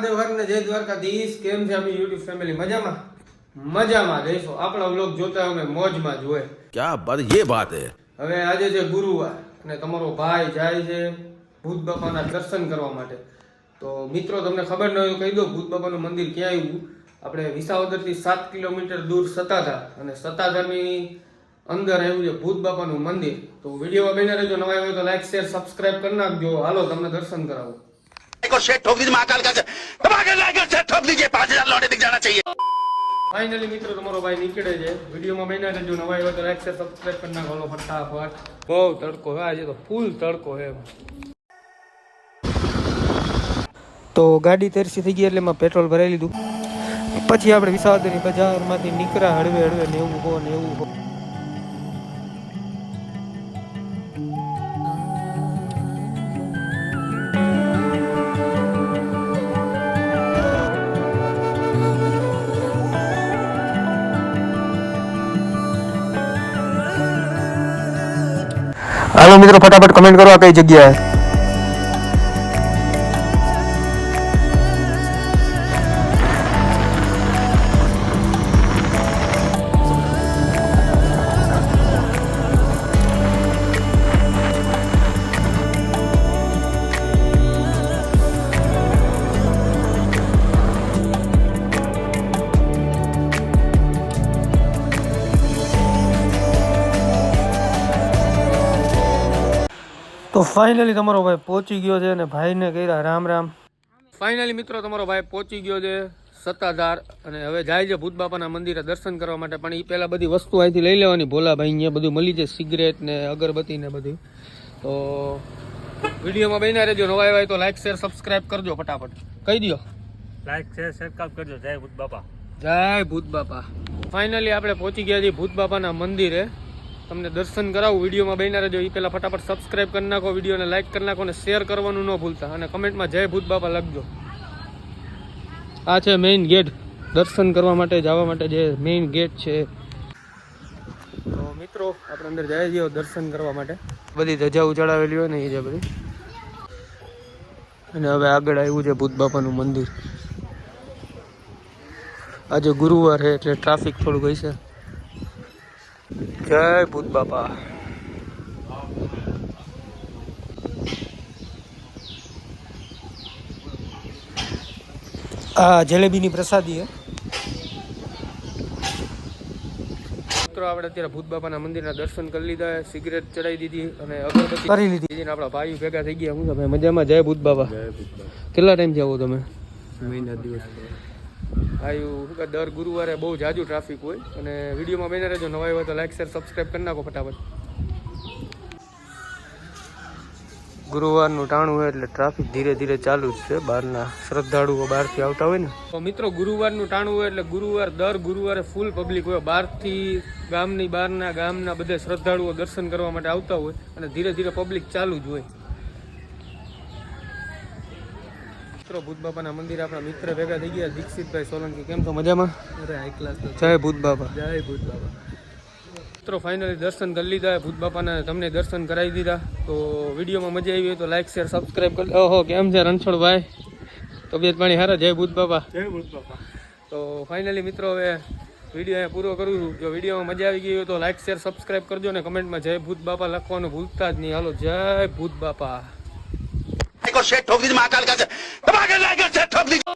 મહાદેવ હર ને જય દ્વારકાધીશ. કેમ છે આપણી યુટ્યુબ ફેમિલી? મજામાં રહેશો. આપણા વ્લોગ જોતા અમે મોજમાં જ હોય. क्या बात, ये बात है. હવે આજે છે ગુરુવાર અને તમારો ભાઈ જાય છે ભૂત બાપાના દર્શન કરવા માટે. તો મિત્રો તમને ખબર ન હોય તો કહી દો, ભૂત બાપાનું મંદિર ક્યાં આવ્યું? આપણે વિસાવદરથી 7 કિલોમીટર દૂર સત્તાધાર, અને સત્તાધારની અંદર આવ્યું છે ભૂત બાપાનું મંદિર. તો વિડીયોમાં બન્યા રહેજો. નવા હોય તો લાઈક શેર સબસ્ક્રાઇબ કરી નાખજો. હાલો તમને દર્શન કરાવો. ફાઇનલી મિત્રો તમારો ભાઈ નીકળે છે. વિડીયોમાં બન્યા રહેજો. નવા હોય તો લાઈક શેર સબસ્ક્રાઇબ કરી નાખો. ફટાફટ. બહુ તડકો છે આજે તો, ફૂલ તડકો છે. તો ગાડી તરસી થઈ ગઈ એટલે એમાં પેટ્રોલ ભરાઈ લીધું. પછી આપણે વિસાવદરની બજારમાંથી નીકળ્યા હળવે હળવે નેવું હો. હાલો મિત્રો, ફટાફટ કમેન્ટ કરો આ કઈ જગ્યાએ. તો ફાઇનલી તમારો ભાઈ પહોંચી ગયો છે અને ભાઈને કર્યા રામ રામ. ફાઇનલી મિત્રો તમારો ભાઈ પહોંચી ગયો છે સત્તાધાર, અને હવે જાય છે ભૂત બાપાના મંદિરે દર્શન કરવા માટે. પણ એ પહેલાં બધી વસ્તુ અહીંથી લઈ લેવાની. ભોલાભાઈ અહીંયા બધું મળી જાય, સિગરેટ ને અગરબત્તી ને બધી. તો વિડીયોમાં બન્યા રહેજો. નવા આવ્યા તો લાઈક શેર સબસ્ક્રાઇબ કરજો. ફટાફટ કહી દો, લાઈક શેર સબસ્ક્રાઇબ કરજો. જય ભૂત બાપા. જય ભૂત બાપા. ફાઇનલી આપણે પહોંચી ગયા છીએ ભૂત બાપાના મંદિરે. તમને દર્શન કરાવું. વિડીયોમાં બન્યા રહેજો. એ પહેલાં ફટાફટ સબસ્ક્રાઇબ કરી નાખો, વિડીયોને લાઇક કરી નાખો અને શેર કરવાનું ન ભૂલતા, અને કમેન્ટમાં જય ભૂત બાપા લખજો. આ છે મેઇન ગેટ. દર્શન કરવા માટે જવા માટે જે મેઇન ગેટ છે. તો મિત્રો આપણે અંદર જઈએ છીએ દર્શન કરવા માટે. બધી ધજાઓ ચડાવેલી હોય ને એ છે બધી. અને હવે આગળ આવ્યું છે ભૂત બાપાનું મંદિર. આજે ગુરુવાર છે એટલે ટ્રાફિક થોડુંક હશે. જય ભૂત બાપા. આ જલેબીની પ્રસાદી છે. મિત્રો આપણે અત્યારે ભૂત બાપાના મંદિરના દર્શન કરી લીધા, સિગરેટ ચડાવી દીધી અને અગરબત્તી કરી લીધી. આપણા ભાઈઓ ભેગા થઈ ગયા. હું તમે મજામાં? જય ભૂત બાપા. કેટલા ટાઈમથી આવો તમે? મહિના દિવસ. આવ્યું દર ગુરુવારે બહુ જાજુ ટ્રાફિક હોય. અને વિડીયોમાં બન્યા રહેજો. નવા હોય તો લાઈક શેર સબસ્ક્રાઇબ કરી નાખો ફટાફટ. ગુરુવારનું ટાણું હોય એટલે ટ્રાફિક ધીરે ધીરે ચાલુ જ છે. બહારના શ્રદ્ધાળુઓ બહારથી આવતા હોય ને. તો મિત્રો ગુરુવારનું ટાણું હોય એટલે દર ગુરુવારે ફૂલ પબ્લિક હોય. બહારથી ગામની બહારના ગામના બધા શ્રદ્ધાળુઓ દર્શન કરવા માટે આવતા હોય, અને ધીરે ધીરે પબ્લિક ચાલુ જ હોય. ભૂત બાપાના મંદિર આપણા મિત્ર ભેગા થઈ ગયા. દીક્ષિતભાઈ સોલંકી, કેમ છો? મજામાં? જય ભૂત બાપા. જય ભૂત બાપા. મિત્રો ફાઇનલી દર્શન કરી લીધા ભૂત બાપાના. તમને દર્શન કરાવી દીધા. તો વિડીયોમાં મજા આવી હોય તો લાઈક શેર સબસ્ક્રાઇબ કરી. ઓહો, કેમ છે રણછોડભાઈ? તબિયત પાણી સારા? જય ભૂત બાપા. જય ભૂત બાપા. તો ફાઇનલી મિત્રો હવે વિડીયો અહીંયા પૂરો કરું છું. જો વિડીયોમાં મજા આવી ગઈ હોય તો લાઈક શેર સબસ્ક્રાઇબ કરજો, અને કમેન્ટમાં જય ભૂત બાપા લખવાનું ભૂલતા જ નહીં. હાલો, જય ભૂત બાપા. ठोक दीजिए महाकाल का ठोक दीजिए.